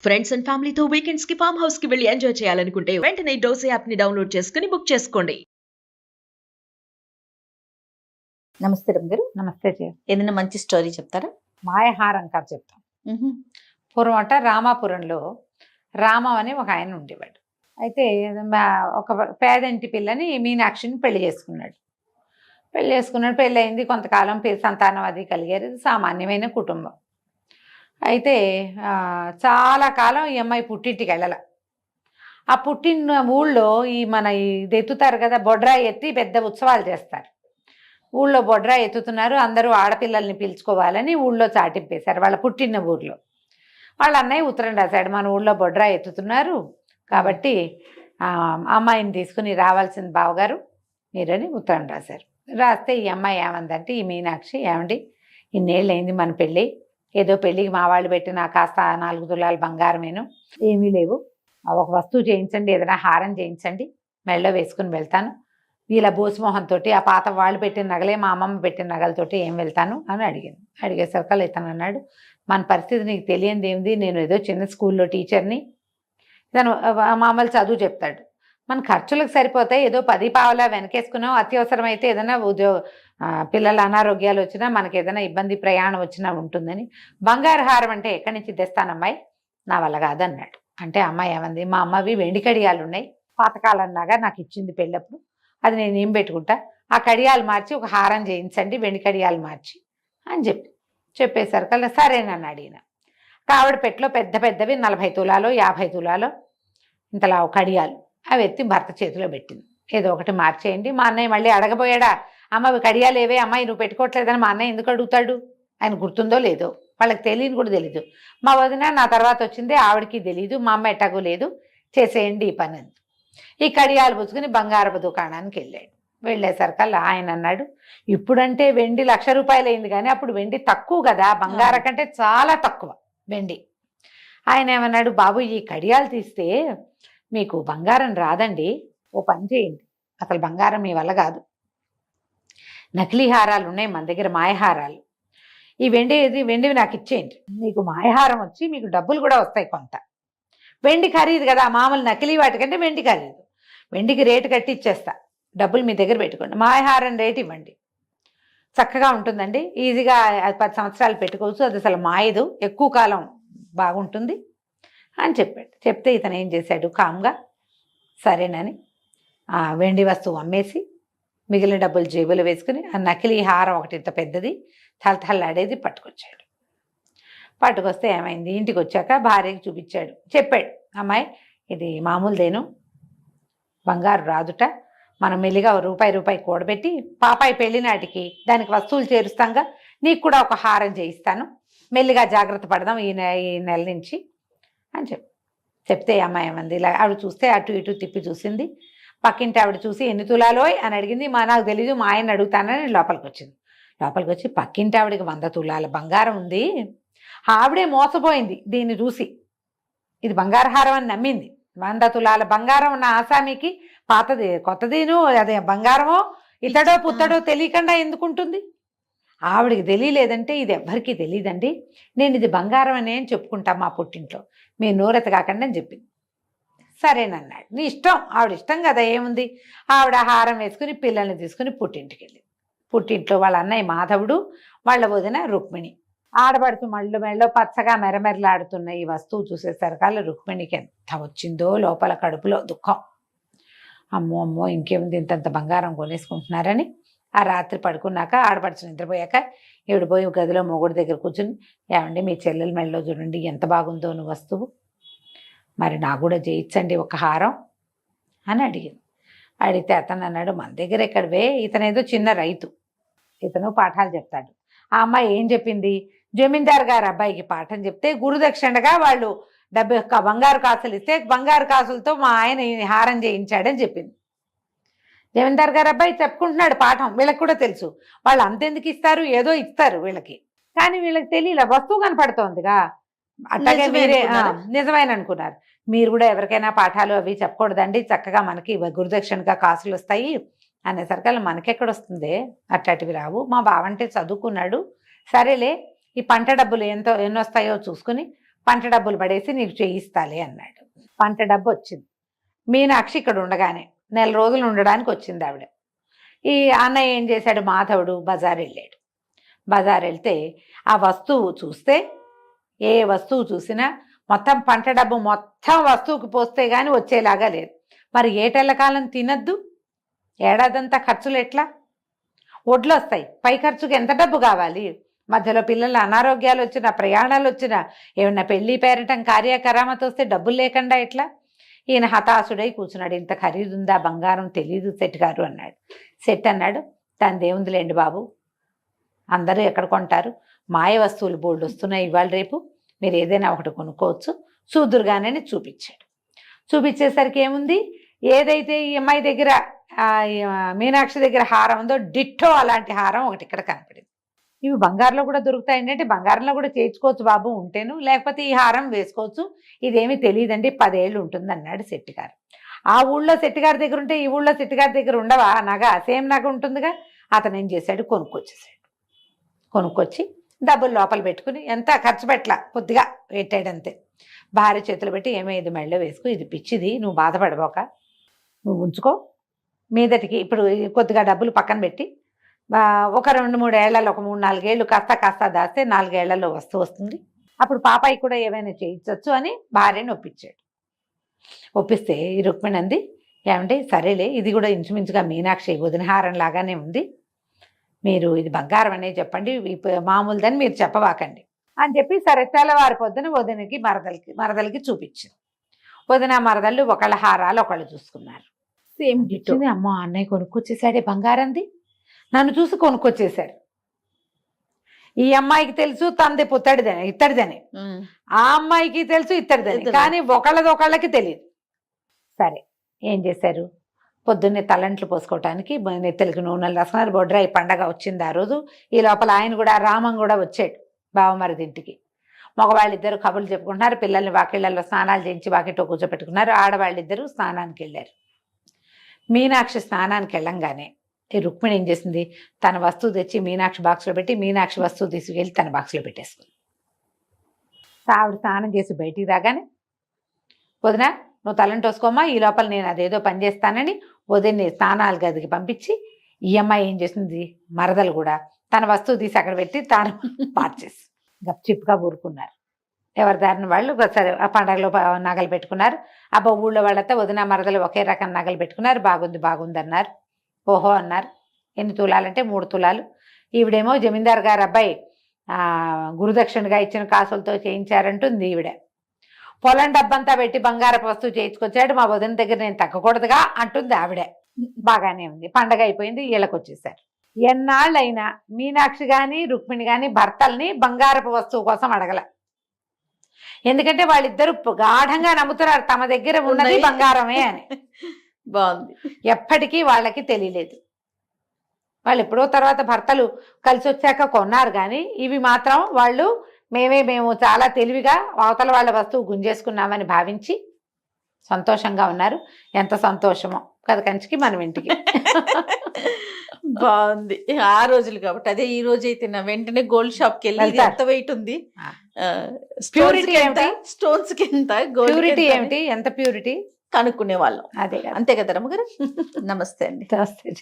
Friends and ఫ్యామిలీతో weekends కి farm house కి వెళ్ళి ఎంజాయ్ చేయాలనుకుంటే వెంటనే డోసే యాప్ ని డౌన్లోడ్ చేసుకుని బుక్ చేసుకోండి. నమస్తే రమ్గారు. నమస్తే జయ. ఏదైనా మంచి స్టోరీ చెప్తారా? మాయహారం కథ చెప్తాం. పూర్వం అట రామాపురంలో రామం అని ఒక ఆయన ఉండేవాడు. అయితే ఒక పేదంటి పిల్లని మీనాక్షిని పెళ్లి చేసుకున్నాడు. పెళ్ళి అయింది, కొంతకాలం సంతానం అది కలిగారు. ఇది సామాన్యమైన కుటుంబం. అయితే చాలా కాలం ఈ అమ్మాయి పుట్టింటికి వెళ్ళాల. ఆ పుట్టిన ఊళ్ళో ఇది ఎత్తుతారు కదా, బొడ్రాయి ఎత్తి పెద్ద ఉత్సవాలు చేస్తారు. ఊళ్ళో బొడ్రాయి ఎత్తుతున్నారు, అందరూ ఆడపిల్లల్ని పిలుచుకోవాలని ఊళ్ళో చాటింపేశారు. వాళ్ళ పుట్టిన ఊర్లో వాళ్ళ అన్నయ్య ఉత్తరం రాశాడు, మన ఊళ్ళో బొడ్రాయి ఎత్తుతున్నారు కాబట్టి అమ్మాయిని తీసుకుని రావాల్సింది బావగారు మీరని ఉత్తరం రాశారు. రాస్తే ఈ అమ్మాయి ఏమందంటే, ఈ మీనాక్షి, ఏమండి ఇన్నేళ్ళు అయింది మన పెళ్ళి, ఏదో పెళ్ళికి మా వాళ్ళు పెట్టిన కాస్త 4 తులాల బంగారమేను, ఏమీ లేవు, ఒక వస్తువు చేయించండి, ఏదైనా హారం చేయించండి, మెళ్ళో వేసుకుని వెళ్తాను. వీళ్ళ బోసుమోహంతో ఆ పాత వాళ్ళు పెట్టిన నగలే, మా అమ్మమ్మ పెట్టిన నగలతోటి ఏం వెళ్తాను అని అడిగేసరికి ఇతను అన్నాడు, మన పరిస్థితి నీకు తెలియంది ఏమిటి, నేను ఏదో చిన్న స్కూల్లో టీచర్ని, ఇతను మామూలు చదువు చెప్తాడు, మన ఖర్చులకు సరిపోతాయి, ఏదో 10 పావలా వెనకేసుకున్నాం, అత్యవసరమైతే ఏదైనా పిల్లల అనారోగ్యాలు వచ్చినా, మనకి ఏదైనా ఇబ్బంది ప్రయాణం వచ్చినా ఉంటుందని, బంగారు హారం అంటే ఎక్కడి నుంచి తెస్తానమ్మాయి, నా వల్ల కాదన్నాడు. అంటే అమ్మాయి ఏమంది, మా అమ్మవి వెండి కడియాలు ఉన్నాయి, పాతకాలన్నాగా నాకు ఇచ్చింది పెళ్ళప్పుడు, అది నేను ఏం పెట్టుకుంటా, ఆ కడియాలు మార్చి ఒక హారం చేయించండి, వెండి కడియాలు మార్చి అని చెప్పేసరికల్లా సరేనని అడిగిన. ఆవిడ పెట్లో పెద్ద పెద్దవి 40 తులాలో 50 తులాలో ఇంతలా కడియాలు అవి ఎత్తి భర్త చేతిలో పెట్టింది. ఏదో ఒకటి మార్చేయండి. మా అన్నయ్య మళ్ళీ అడగబోయాడా, అమ్మ కడియాలు ఏవే అమ్మాయి నువ్వు పెట్టుకోవట్లేదని మా అన్నయ్య ఎందుకు అడుగుతాడు, ఆయన గుర్తుందో లేదో, వాళ్ళకి తెలియని కూడా తెలీదు. మా వదిన నా తర్వాత వచ్చింది, ఆవిడకి తెలీదు, మా అమ్మ ఎట్టగూ లేదు, చేసేయండి ఈ పని. ఈ కడియాలు పుచ్చుకుని బంగారపు దుకాణానికి వెళ్ళాడు. వెళ్ళేసరికల్లా ఆయన అన్నాడు, ఇప్పుడంటే వెండి 1,00,000 రూపాయలు అయింది, కానీ అప్పుడు వెండి తక్కువ కదా, బంగారం కంటే చాలా తక్కువ వెండి. ఆయన ఏమన్నాడు, బాబు ఈ కడియాలు తీస్తే మీకు బంగారం రాదండి, ఓ పని చేయండి, అసలు బంగారం మీ వల్ల కాదు, నకిలీ హారాలు ఉన్నాయి మన దగ్గర, మాయహారాలు, ఈ వెండివి నాకు ఇచ్చేయండి, మీకు మాయహారం వచ్చి మీకు డబ్బులు కూడా వస్తాయి కొంత. వెండి ఖరీదు కదా, మామూలు నకిలీ వాటికంటే వెండి ఖరీదు, వెండికి రేటు కట్టి ఇచ్చేస్తా, డబ్బులు మీ దగ్గర పెట్టుకోండి, మాయహారం రేటు ఇవ్వండి, చక్కగా ఉంటుందండి, ఈజీగా 10 సంవత్సరాలు పెట్టుకోవచ్చు, అది అసలు మాయదు, ఎక్కువ కాలం బాగుంటుంది అని చెప్పాడు. చెప్తే ఇతను ఏం చేశాడు, కామ్గా సరేనని ఆ వెండి వస్తువు అమ్మేసి మిగిలిన డబ్బులు జేబులు వేసుకుని ఆ నకిలీ హారం ఒకటి ఇంత పెద్దది తలతల్లాడేది పట్టుకొచ్చాడు. పట్టుకొస్తే ఏమైంది, ఇంటికి వచ్చాక భార్యకి చూపించాడు, చెప్పాడు, అమ్మాయి ఇది మామూలుదేను, బంగారు రాదుట, మనం మెల్లిగా రూపాయి కూడబెట్టి పాపాయి పెళ్ళినాటికి దానికి వస్తువులు చేరుస్తాంగా, నీకు కూడా ఒక హారం చేయిస్తాను, మెల్లిగా జాగ్రత్త పడదాం ఈ నెల నుంచి అని చెప్తే అమ్మాయి ఏమంది, ఇలా ఆవిడ చూస్తే అటు ఇటు తిప్పి చూసింది. పక్కింటి ఆవిడ చూసి, ఎన్ని తులాలోయ్ అని అడిగింది. నాకు తెలీదు, మా ఆయన అడుగుతానని లోపలికి వచ్చింది. లోపలికి వచ్చి పక్కింటి ఆవిడకి 100 తులాల బంగారం ఉంది, ఆవిడే మోసపోయింది దీన్ని చూసి, ఇది బంగారు హారం అని నమ్మింది. 100 తులాల బంగారం ఉన్న ఆసామికి పాతది కొత్తదిను అదే బంగారమో ఇతడో పుత్తడో తెలియకుండా ఎందుకుంటుంది, ఆవిడికి తెలియలేదంటే ఇది ఎవ్వరికీ తెలియదండి, నేను ఇది బంగారం అనే అని చెప్పుకుంటా మా పుట్టింట్లో, మీరు నోరెత్త కాకండి అని చెప్పింది. సరేనన్నాడు, నీ ఇష్టం, ఆవిడ ఇష్టం కదా, ఏముంది. ఆవిడ హారం వేసుకుని పిల్లల్ని తీసుకుని పుట్టింటికి వెళ్ళింది. పుట్టింట్లో వాళ్ళ అన్నయ్య మాధవుడు, వాళ్ళ వదిన రుక్మిణి, ఆడపడుతూ మెళ్ళో పచ్చగా మెరమెరలాడుతున్న ఈ వస్తువు చూసేసరికల్లా రుక్మిణికి ఎంత వచ్చిందో లోపల కడుపులో దుఃఖం. అమ్మో ఇంకేముంది, ఇంతంత బంగారం కొనేసుకుంటున్నారని ఆ రాత్రి పడుకున్నాక ఆడపడుచు నిద్రపోయాక ఈవిడ పోయి గదిలో మొగుడు దగ్గర కూర్చుని, ఏమండి మీ చెల్లెల మెళ్ళలో చూడండి ఎంత బాగుందో నువ్వు వస్తువు, మరి నాకు కూడా చేయించండి ఒక హారం అని అడిగింది. అడిగితే అతను అన్నాడు, మన దగ్గర ఎక్కడవే, ఇతనేదో చిన్న రైతు, ఇతను పాఠాలు చెప్తాడు. ఆ అమ్మాయి ఏం చెప్పింది, జమీందారు గారు అబ్బాయికి పాఠం చెప్తే గురుదక్షిణగా వాళ్ళు 70 బంగారు కాసులు ఇస్తే బంగారు కాసులతో మా ఆయన హారం చేయించాడని చెప్పింది. జమీందారు గారు అబ్బాయి చెప్పుకుంటున్నాడు పాఠం, వీళ్ళకి కూడా తెలుసు, వాళ్ళు అంతెందుకు ఇస్తారు, ఏదో ఇస్తారు వీళ్ళకి, కానీ వీళ్ళకి తెలియలే, వస్తువు కనపడుతోందిగా, అట్లాగే మీరే నిజమైన అనుకున్నారు. మీరు కూడా ఎవరికైనా పాఠాలు అవి చెప్పకూడదండి, చక్కగా మనకి గురుదక్షిణగా కాసులు వస్తాయి అనేసరికల్లా మనకెక్కడొస్తుంది, అట్లాంటివి రావు, మా బావంటే చదువుకున్నాడు, సరేలే ఈ పంట డబ్బులు ఎన్నొస్తాయో చూసుకుని పంట డబ్బులు పడేసి నీకు చేయిస్తాలే అన్నాడు. పంట డబ్బు వచ్చింది. మీనాక్షి ఇక్కడ ఉండగానే 4 రోజులు ఉండడానికి వచ్చింది ఆవిడ. ఈ అన్నయ్య ఏం చేశాడు, మాధవుడు బజార్ వెళ్ళాడు. బజార్ వెళ్తే ఆ వస్తువు చూస్తే, ఏ వస్తువు చూసినా మొత్తం పంట డబ్బు మొత్తం వస్తువుకి పోస్తే కానీ వచ్చేలాగా లేదు. మరి ఏటెళ్ళ కాలం తినద్దు, ఏడాదంతా ఖర్చులు ఎట్లా? వడ్లు వస్తాయి, పై ఖర్చుకి ఎంత డబ్బు కావాలి? మధ్యలో పిల్లల అనారోగ్యాలు వచ్చినా, ప్రయాణాలు వచ్చినా, ఏమన్నా పెళ్లి పేరటం కార్యకరామత వస్తే డబ్బులు లేకుండా ఎట్లా? ఈయన హతాశుడై కూర్చున్నాడు. ఇంత ఖరీదుందా బంగారం, తెలీదు సెట్ గారు అన్నాడు. సెట్ అన్నాడు, దాని దేవుందిలేండి బాబు, అందరూ ఎక్కడ కొంటారు, మాయ వస్తువులు బోర్డు వస్తున్నాయి, ఇవాళ రేపు మీరు ఏదైనా ఒకటి కొనుక్కోవచ్చు, చూదురుగానే చూపించాడు. చూపించేసరికి ఏముంది, ఏదైతే ఈ అమ్మాయి దగ్గర మీనాక్షి దగ్గర హారం ఉందో డిట్టో అలాంటి హారం ఒకటి ఇక్కడ కనపడింది. ఇవి బంగారంలో కూడా దొరుకుతాయండి అంటే, బంగారంలో కూడా చేయించుకోవచ్చు బాబు ఉంటేను, లేకపోతే ఈ హారం వేసుకోవచ్చు, ఇదేమీ తెలియదండి, 10 ఏళ్ళు ఉంటుంది అన్నాడు శెట్టి గారు. ఆ ఊళ్ళో శెట్టి గారి దగ్గర ఉంటే ఈ ఊళ్ళో శెట్టి గారి దగ్గర ఉండవా నగ? సేమ్ నగ ఉంటుందిగా. అతను ఏం చేశాడు, కొనుక్కొచ్చేసాడు. కొనుక్కొచ్చి డబ్బులు లోపల పెట్టుకుని, ఎంత ఖర్చు పెట్టలా, కొద్దిగా పెట్టాడంతే. భార్య చేతులు పెట్టి, ఏమో ఇది మెళ్ళో వేసుకో, ఇది పిచ్చిది, నువ్వు బాధపడబోక, నువ్వు ఉంచుకో, మీదటికి ఇప్పుడు కొద్దిగా డబ్బులు పక్కన పెట్టి ఒక 2-3 ఏళ్లలో, ఒక 3-4 ఏళ్ళు కాస్త దాస్తే 4 ఏళ్లలో వస్తుంది, అప్పుడు పాపాయి కూడా ఏమైనా చేయించవచ్చు అని భార్యని ఒప్పించాడు. ఒప్పిస్తే ఈ రుక్మిణి అంది, ఏమంటే సరేలే, ఇది కూడా ఇంచుమించుగా మీనాక్షి వదినహారం లాగానే ఉంది, మీరు ఇది బంగారం అనే చెప్పండి, మామూలుదని మీరు చెప్పవాకండి అని చెప్పి, సరే తెల్లవారి పొద్దున వదినకి మరదలకి చూపించింది. వదిన మరదళ్ళు ఒకళ్ళ హారాలు ఒకళ్ళు చూసుకున్నారు. సేమ్ గిట్టుంది. అమ్మో అన్నయ్య కొనుక్కొచ్చేసాడే బంగారంది, నన్ను చూసి కొనుక్కొచ్చేశారు. ఈ అమ్మాయికి తెలుసు తంది ఇత్తడిదని, ఆ అమ్మాయికి తెలుసు ఇత్తడిదని, కానీ ఒకళ్ళకి తెలియదు. సరే ఏం చేశారు, పొద్దున్నే తలంట్లు పోసుకోవటానికి నెత్తెలకి నూనెలు రాసుకున్నారు. బొడ్రాయి పండగ వచ్చింది ఆ రోజు. ఈ లోపల ఆయన కూడా, రామం కూడా వచ్చాడు బావమరిది ఇంటికి. మగవాళ్ళిద్దరు కబుర్లు చెప్పుకుంటున్నారు, పిల్లల్ని వాకిళ్లలో స్నానాలు చేయించి వాకిట్లో కూర్చోపెట్టుకున్నారు. ఆడవాళ్ళిద్దరూ స్నానానికి వెళ్ళారు. మీనాక్షి స్నానానికి వెళ్ళంగానే ఈ రుక్మిణి ఏం చేసింది, తన వస్తువు తెచ్చి మీనాక్షి బాక్స్లో పెట్టి, మీనాక్షి వస్తువు తీసుకెళ్ళి తన బాక్స్లో పెట్టేసుకుంది. ఆవిడ స్నానం చేసి బయటికి రాగానే, వదిన నువ్వు తలంటి వేసుకోమ్మా, ఈ లోపల నేను అదేదో పని చేస్తానని వదిన్ని స్నానాల గదికి పంపించి, ఈ అమ్మాయి ఏం చేసింది, మరదలు కూడా తన వస్తువు తీసి అక్కడ పెట్టి తాను మార్చేసి గప్చిప్గా ఊరుకున్నారు. ఎవరి దారిని వాళ్ళు. సరే ఆ పండగలో నగలు పెట్టుకున్నారు. అబ్బా ఊళ్ళో వాళ్ళతో వదిన మరదలు ఒకే రకం నగలు పెట్టుకున్నారు. బాగుంది అన్నారు. ఓహో అన్నారు. ఎన్ని తులాలంటే 3 తులాలు. ఈవిడేమో జమీందార్ గారు అబ్బాయి గురుదక్షిణగా ఇచ్చిన కాసులతో చేయించారంటుంది ఈవిడ. పొలం డబ్బంతా పెట్టి బంగారపు వస్తువు చేయించుకొచ్చాడు, మా వదిన దగ్గర నేను తగ్గకూడదుగా అంటుంది ఆవిడే. బాగానే ఉంది. పండగ అయిపోయింది, వీళ్ళకి వచ్చేసారు. ఎన్నాళ్ళైనా మీనాక్షి గాని రుక్మిణి గాని భర్తల్ని బంగారపు వస్తువు కోసం అడగల. ఎందుకంటే వాళ్ళిద్దరూ గాఢంగా నమ్ముతున్నారు తమ దగ్గర ఉన్నది బంగారమే అని. బాగుంది. ఎప్పటికీ వాళ్ళకి తెలియలేదు. వాళ్ళు ఎప్పుడో తర్వాత భర్తలు కలిసి వచ్చాక కొన్నారు, కానీ ఇవి మాత్రం వాళ్ళు మేము చాలా తెలివిగా అవతల వాళ్ళ వస్తువు గుంజేసుకున్నామని భావించి సంతోషంగా ఉన్నారు. ఎంత సంతోషమో కదా కంచికి మనం ఇంటికి. బాగుంది. ఆ రోజులు కాబట్టి. అదే ఈ రోజు అయితే వెంటనే గోల్డ్ షాప్ కి వెళ్ళి ఎంత వెయిట్ ఉంది, ప్యూరిటీ ఏమిటి, స్టోన్స్ కి ఎంత, ప్యూరిటీ ఏమిటి, ఎంత ప్యూరిటీ కనుక్కునే వాళ్ళం. అదే అంతే కదా రమ్మగారు. నమస్తే అండి. నమస్తే.